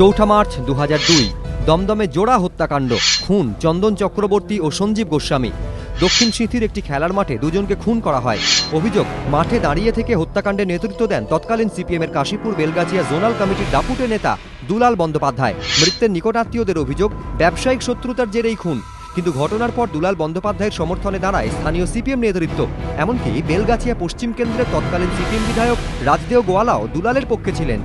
চৌঠা মার্চ 2002 দমদমে জোড়া হত্যাকাণ্ড, খুন চন্দন চক্রবর্তী ও সঞ্জীব গোস্বামী। দক্ষিণ সিঁথির একটি খেলার মাঠে দুজনকে খুন করা হয়। অভিযোগ, মাঠে দাঁড়িয়ে থেকে হত্যাকাণ্ডে নেতৃত্ব দেন তৎকালীন সিপিএমের কাশীপুর বেলগাছিয়া জোনাল কমিটির দাপুটে নেতা দুলাল বন্দ্যোপাধ্যায়। মৃত্যুর নিকটাত্মীয়দের অভিযোগ, ব্যবসায়িক শত্রুতার জেরেই খুন। কিন্তু ঘটনার পর দুলাল বন্দ্যোপাধ্যায়ের সমর্থনে দাঁড়ায় স্থানীয় সিপিএম নেতৃত্ব। এমনকি বেলগাছিয়া পশ্চিম কেন্দ্রের তৎকালীন সিপিএম বিধায়ক রাজদেও গোয়ালাও দুলালের পক্ষে ছিলেন।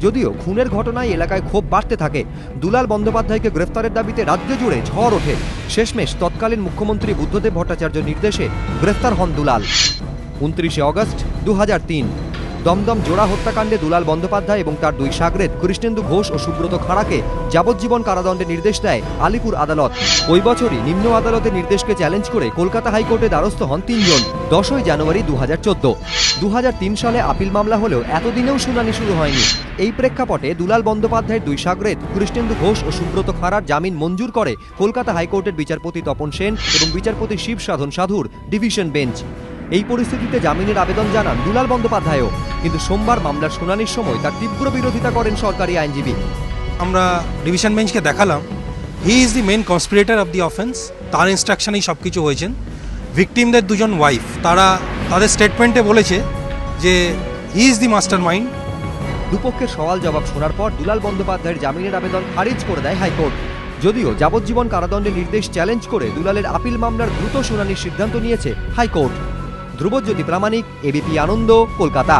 যদিও খুনের ঘটনায় এলাকায় ক্ষোভ বাড়তে থাকে, দুলাল বন্দ্যোপাধ্যায়কে গ্রেফতারের দাবিতে রাজ্য জুড়ে ঝড় ওঠে। শেষমেশ তৎকালীন মুখ্যমন্ত্রী বুদ্ধদেব ভট্টাচার্যের নির্দেশে গ্রেফতার হন দুলাল। 29 অগস্ট 2003 দমদম জোড়া হত্যাকাণ্ডে দুলাল বন্দ্যোপাধ্যায় এবং তার দুই সাগরেদ কৃষ্ণেন্দু ঘোষ ও সুব্রত খাড়াকে যাবজ্জীবন কারাদণ্ডের নির্দেশ দেয় আলিপুর আদালত। ওই বছরই নিম্ন আদালতের নির্দেশকে চ্যালেঞ্জ করে কলকাতা হাইকোর্টে দ্বারস্থ হন তিনজন। 10 জানুয়ারি 2014। 2003 সালে আপিল মামলা হলেও এতদিনেও শুনানি শুরু হয়নি। এই প্রেক্ষাপটে দুলাল বন্দ্যোপাধ্যায়ের দুই সাগরেদ কৃষ্ণেন্দু ঘোষ ও সুব্রত খাড়ার জামিন মঞ্জুর করে কলকাতা হাইকোর্টের বিচারপতি তপন সেন এবং বিচারপতি শিব সাধন সাধুর ডিভিশন বেঞ্চ। এই পরিস্থিতিতে জামিনের আবেদন জানান দুলাল বন্দ্যোপাধ্যায়ও, কিন্তু সোমবার মামলার শুনানির সময় তার তীব্র বিরোধিতা করেন সরকারি আইনজীবী। আমরা ডিভিশন বেঞ্চকে দেখালাম he is the main conspirator of the offence, তার ইনস্ট্রাকশনেই সব কিছু হয়েছেন। ভিকটিমদের দুজন ওয়াইফ, তারা তাদের স্টেটমেন্টে বলেছে যে হি ইজ দি মাস্টার মাইন্ড। দুপক্ষের সওয়াল জবাব শোনার পর দুলাল বন্দ্যোপাধ্যায়ের জামিনের আবেদন খারিজ করে দেয় হাইকোর্ট। যদিও যাবজ্জীবন কারাদণ্ডের নির্দেশ চ্যালেঞ্জ করে দুলালের আপিল মামলার দ্রুত শুনানির সিদ্ধান্ত নিয়েছে হাইকোর্ট। ধ্রুবজ্যোতি প্রামাণিক, এবিপি আনন্দ, কলকাতা।